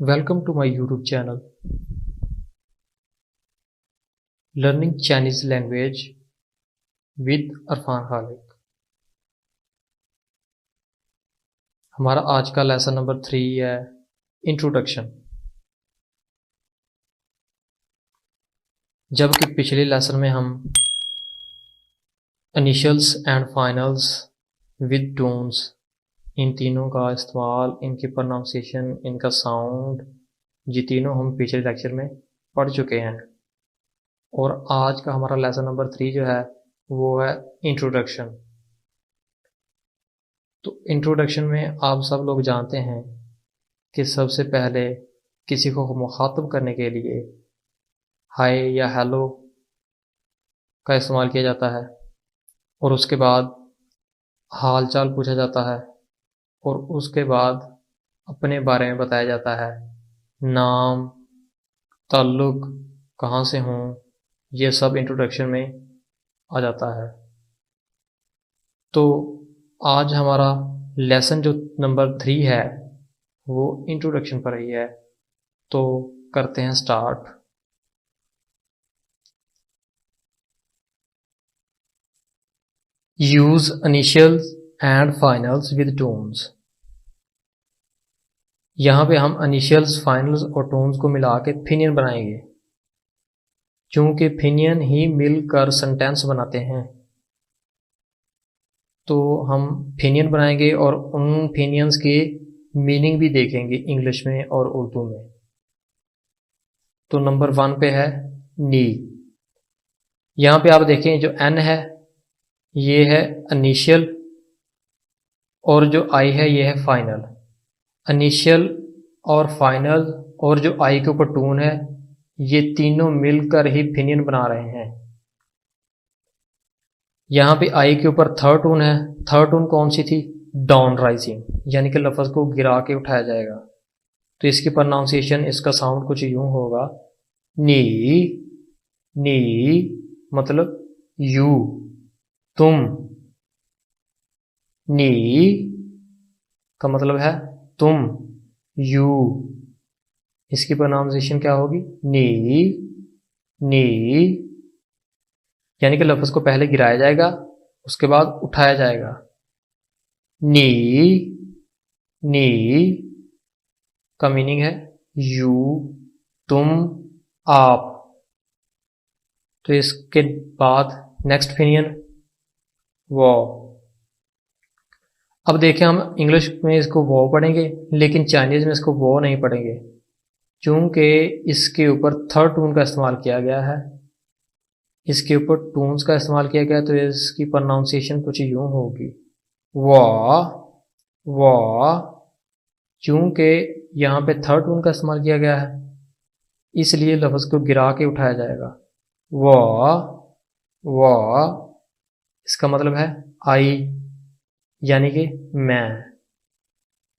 Welcome to my YouTube channel, Learning Chinese Language with Irfan खालिक। हमारा आज का लेसन नंबर 3 है इंट्रोडक्शन। जबकि पिछले लेसन में हम initials and finals with tones, इन तीनों का इस्तेमाल, इनकी प्रोनाउंसिएशन, इनका साउंड, ये तीनों हम पिछले लेक्चर में पढ़ चुके हैं। और आज का हमारा लेसन नंबर 3 जो है वो है इंट्रोडक्शन। तो इंट्रोडक्शन में आप सब लोग जानते हैं कि सबसे पहले किसी को मुखातब करने के लिए हाय या हेलो का इस्तेमाल किया जाता है, और उसके बाद हाल चाल पूछा जाता है, और उसके बाद अपने बारे में बताया जाता है, नाम, ताल्लुक, कहाँ से हूँ, ये सब इंट्रोडक्शन में आ जाता है। तो आज हमारा लेसन जो नंबर 3 है वो इंट्रोडक्शन पर ही है। तो करते हैं start. Use initials and finals with tones. यहाँ पे हम इनिशियल्स, फाइनल्स और टोन्स को मिला के फिनियन बनाएंगे, क्योंकि फिनियन ही मिलकर सेंटेंस बनाते हैं। तो हम फिनियन बनाएंगे और उन फिनियंस के मीनिंग भी देखेंगे इंग्लिश में और उर्दू में। तो नंबर 1 पे है नी। यहाँ पे आप देखें जो एन है ये है इनिशियल, और जो आई है ये है फाइनल। इनिशियल और फाइनल और जो आई के ऊपर टून है, ये तीनों मिलकर ही फिनियन बना रहे हैं। यहाँ पे आई के ऊपर थर्ड टून है। थर्ड टून कौन सी थी? डाउन राइजिंग, यानी कि लफ्ज़ को गिरा के उठाया जाएगा। तो इसकी प्रोनाउंसिएशन, इसका साउंड कुछ यूं होगा, नी। नी मतलब यू, तुम। नी का मतलब है तुम, यू। इसकी प्रोनाउंसिएशन क्या होगी? नी। नी यानी कि लफ्ज़ को पहले गिराया जाएगा, उसके बाद उठाया जाएगा। नी। नी का मीनिंग है यू, तुम, आप। तो इसके बाद नेक्स्ट फिनियन वो। अब देखें, हम इंग्लिश में इसको वो पढ़ेंगे, लेकिन चाइनीज़ में इसको वो नहीं पढ़ेंगे, क्योंकि इसके ऊपर थर्ड टून का इस्तेमाल किया गया है। इसके ऊपर टून्स का इस्तेमाल किया गया, तो इसकी प्रोनाउंसिएशन कुछ यूं होगी, वाह वाह। क्योंकि यहाँ पे थर्ड टून का इस्तेमाल किया गया है, इसलिए लफ्ज़ को गिरा के उठाया जाएगा। वाह वाह। इसका मतलब है आई, यानी कि मैं।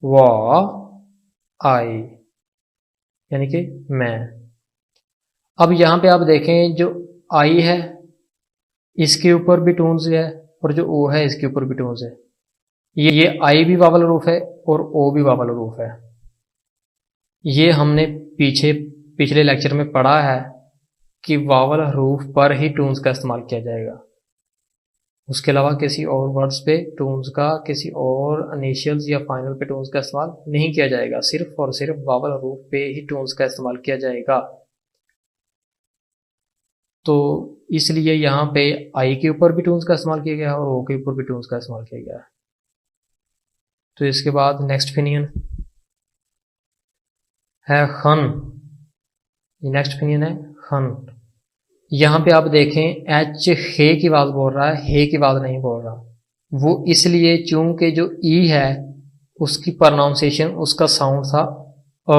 वाह आई यानी कि मैं। अब यहाँ पे आप देखें, जो आई है इसके ऊपर भी टून्स है, और जो ओ है इसके ऊपर भी टून्स है। ये आई भी वावल रूफ है और ओ भी वावल रूफ है। ये हमने पिछले लेक्चर में पढ़ा है कि वावल हरूफ पर ही टून्स का इस्तेमाल किया जाएगा। उसके अलावा किसी और वर्ड्स पे टून्स का, किसी और इनिशियल्स या फाइनल पे टून्स का इस्तेमाल नहीं किया जाएगा। सिर्फ और सिर्फ वावल हरूफ पे ही टून्स का इस्तेमाल किया जाएगा। तो इसलिए यहाँ पे आई के ऊपर भी टून्स का इस्तेमाल किया गया है और ओ के ऊपर भी टून्स का इस्तेमाल किया गया है। तो इसके बाद नेक्स्ट फिनियन है खन। नेक्स्ट फिनियन है खन। यहाँ पे आप देखें, एच हे की आवाज बोल रहा है, हे की आवाज नहीं बोल रहा। वो इसलिए चूंकि जो ई है उसकी प्रोनाउंसिएशन, उसका साउंड था अ,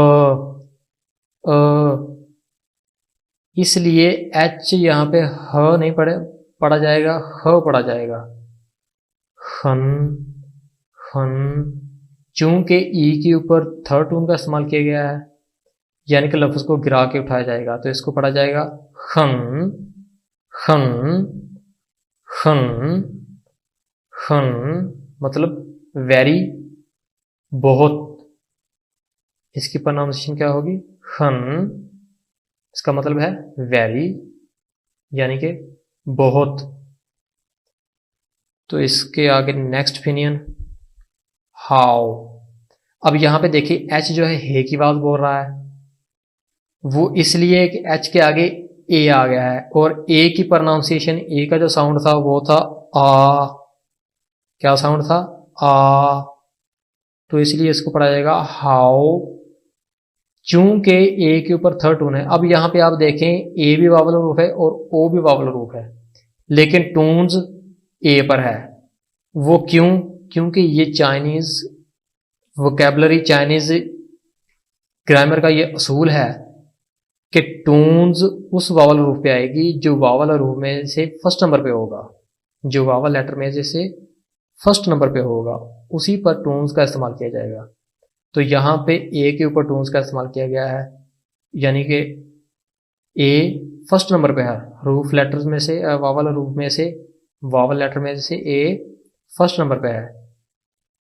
इसलिए एच यहाँ पे ह नहीं पढ़ा जाएगा, ह पढ़ा जाएगा। खन खन। चूंकि ई के ऊपर थर्ड टून का इस्तेमाल किया गया है, यानी कि लफ्ज़ को गिरा के उठाया जाएगा, तो इसको पढ़ा जाएगा खन खन खन खन। मतलब वेरी, बहुत। इसकी प्रोनाउंसिएशन क्या होगी? हन। इसका मतलब है वेरी, यानी कि बहुत। तो इसके आगे नेक्स्ट फिनियन हाउ। अब यहां पे देखिए एच जो है हे की आवाज बोल रहा है, वो इसलिए कि एच के आगे ए आ गया है, और ए की प्रोनाउंसिएशन, ए का जो साउंड था वो था आ। क्या साउंड था? आ। तो इसलिए इसको पढ़ा जाएगा हाउ। चूंकि ए के ऊपर थर्ड टून है, अब यहां पे आप देखें ए भी वावल रूप है और ओ भी वावल रूप है, लेकिन टून्स ए पर है। वो क्यों? क्योंकि ये चाइनीज वोकेबलरी, चाइनीज ग्रामर का ये असूल है कि टून्स उस वावल रूप पे आएगी जो वावल रूप में से फर्स्ट नंबर पे होगा, जो वावल लेटर में से फर्स्ट नंबर पे होगा, उसी पर टून्स का इस्तेमाल किया जाएगा। तो यहाँ पे ए के ऊपर टून्स का इस्तेमाल किया गया है, यानी कि ए फर्स्ट नंबर पे है रूफ लेटर्स में से, वावल रूप में से, वावल लेटर में से ए फर्स्ट नंबर पे है।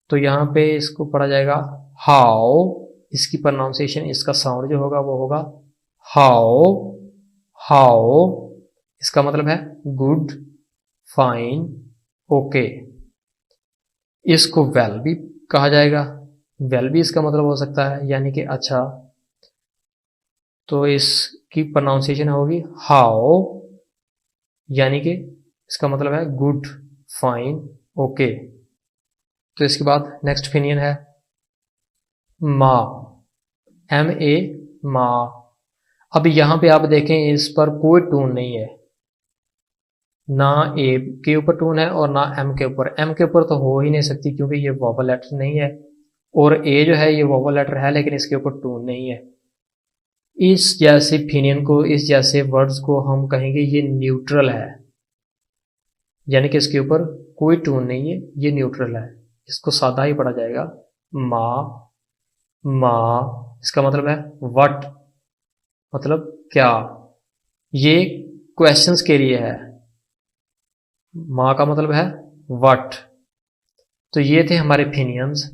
तो यहाँ पे इसको पढ़ा जाएगा हाउ। इसकी प्रोनाउंसिएशन, इसका साउंड जो होगा वो होगा हाउ। हाउ इसका मतलब है गुड, फाइन, ओके। इसको वेल भी कहा जाएगा, वेल भी इसका मतलब हो सकता है, यानी कि अच्छा। तो इसकी प्रोनाउंसिएशन होगी हाउ, यानी कि इसका मतलब है गुड, फाइन, ओके। तो इसके बाद नेक्स्ट फिनियन है मा, एम ए, मा। अब यहां पे आप देखें इस पर कोई टून नहीं है, ना ए के ऊपर टून है और ना एम के ऊपर। एम के ऊपर तो हो ही नहीं सकती क्योंकि ये वोवल लेटर नहीं है, और ए जो है ये वोवल लेटर है लेकिन इसके ऊपर टून नहीं है। इस जैसे फिनियन को, इस जैसे वर्ड्स को हम कहेंगे ये न्यूट्रल है, यानी कि इसके ऊपर कोई टून नहीं है, ये न्यूट्रल है। इसको सादा ही पढ़ा जाएगा मा। मा इसका मतलब है व्हाट, मतलब क्या। ये क्वेश्चंस के लिए है। माँ का मतलब है व्हाट। तो ये थे हमारे फिनियंस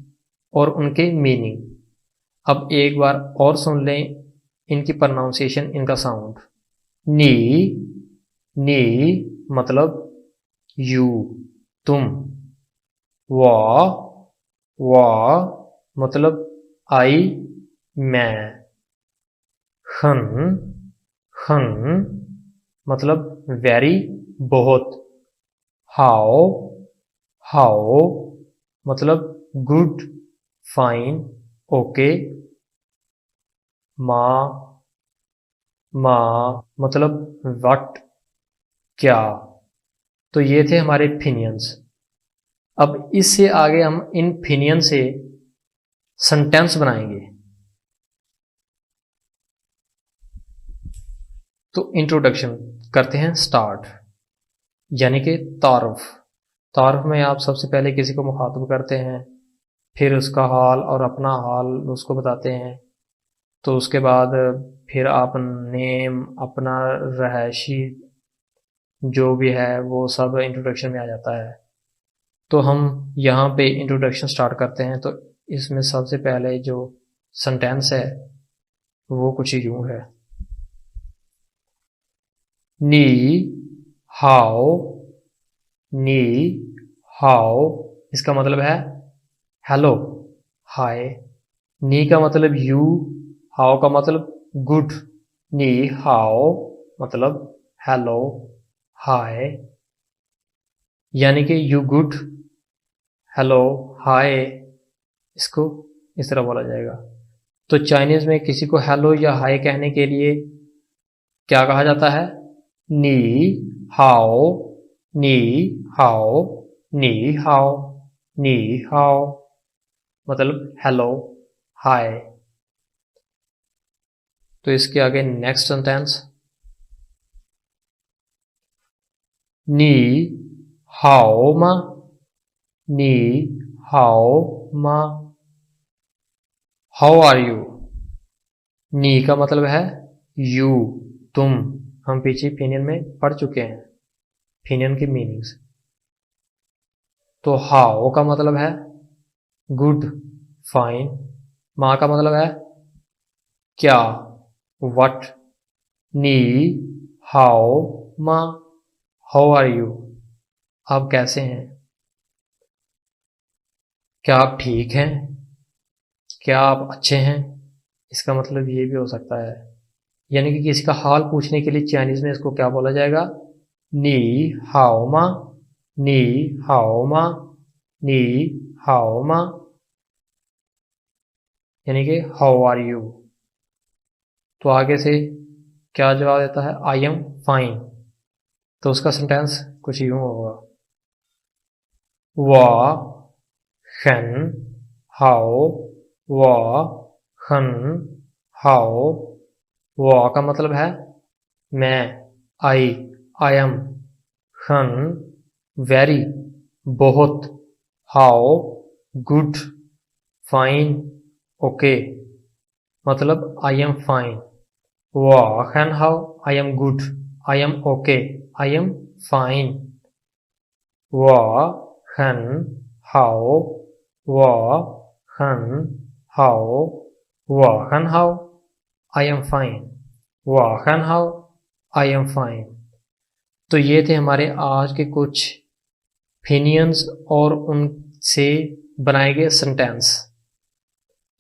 और उनके मीनिंग। अब एक बार और सुन लें इनकी प्रोनाउंसिएशन, इनका साउंड। नी, नी मतलब यू, तुम। वा, वा मतलब आई, मैं। हन, हन मतलब वेरी, बहुत। हाउ, हाउ मतलब गुड, फाइन, ओके। मा, मा मतलब व्हाट, क्या। तो ये थे हमारे फिनियंस। अब इससे आगे हम इन फिनियन से सेंटेंस बनाएंगे। तो इंट्रोडक्शन करते हैं स्टार्ट, यानी कि तारुफ। तारुफ में आप सबसे पहले किसी को मुखातब करते हैं, फिर उसका हाल और अपना हाल उसको बताते हैं। तो उसके बाद फिर आप नेम, अपना रहायशी जो भी है वो सब इंट्रोडक्शन में आ जाता है। तो हम यहाँ पे इंट्रोडक्शन स्टार्ट करते हैं। तो इसमें सबसे पहले जो सेंटेंस है वो कुछ यूं है। नी हाउ, नी हाउ इसका मतलब है हेलो, हाय। नी का मतलब यू, हाउ का मतलब गुड। नी हाउ मतलब हेलो, हाय, यानी कि यू गुड, हेलो, हाय। इसको इस तरह बोला जाएगा। तो चाइनीज में किसी को हेलो या हाय कहने के लिए क्या कहा जाता है? नी हाओ, नी हाओ, नी हाओ, नी हाओ मतलब हेलो, हाय। तो इसके आगे नेक्स्ट सेंटेंस, नी हाओ मा, नी हाओ मा, हाउ आर यू। नी का मतलब है यू, तुम। हम पीछे फिनियन में पढ़ चुके हैं फिनियन की मीनिंग्स। तो हाउ का मतलब है गुड, फाइन। मा का मतलब है क्या, वट, नी हाओ मा, हाउ आर यू, आप कैसे हैं। क्या आप ठीक हैं, क्या आप अच्छे हैं, इसका मतलब ये भी हो सकता है। यानी कि किसी का हाल पूछने के लिए चाइनीज में इसको क्या बोला जाएगा, नी हाओ मा, नी हाओ मा, नी हाओ मा, यानी कि हाउ आर यू। तो आगे से क्या जवाब देता है, आई एम फाइन। तो उसका सेंटेंस कुछ यूं होगा, वाह हन हाओ, वाह हन हाओ। वाह का मतलब है मैं, आई एम, हन वेरी बहुत, हाउ गुड, फाइन ओके, मतलब आई एम फाइन। वाह हन how, I am good, I am okay, I am fine. वाह हन हाओ, वाह हन हाओ, वाह हन हाउ, आई एम फाइन, वाह हन हाउ, आई एम फाइन। तो ये थे हमारे आज के कुछ फिनियंस और उनसे बनाए गए सेंटेंस।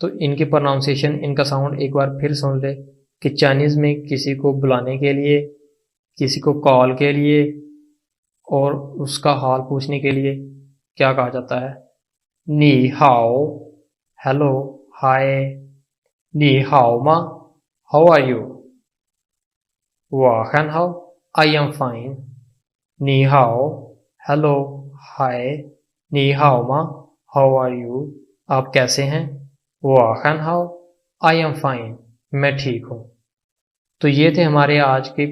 तो इनकी प्रोनाउंसिएशन, इनका साउंड एक बार फिर सुन ले कि चाइनीज़ में किसी को बुलाने के लिए, किसी को कॉल के लिए और उसका हाल पूछने के लिए क्या कहा जाता है, नी हाओ, हेलो, हाय, नी हाओ मा, हाउ आर यू, वाह हन हाउ, आई एम फाइन, नी हाओ, हेलो, हाय, नी हाओ मा, हाउ आर यू, आप कैसे हैं, वाह हन हाउ, आई एम फाइन, मैं ठीक हूँ। तो ये थे हमारे आज के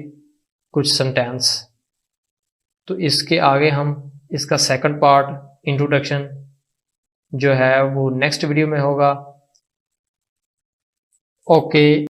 कुछ सेंटेंस। तो इसके आगे हम इसका सेकंड पार्ट इंट्रोडक्शन जो है वो नेक्स्ट वीडियो में होगा। ओके।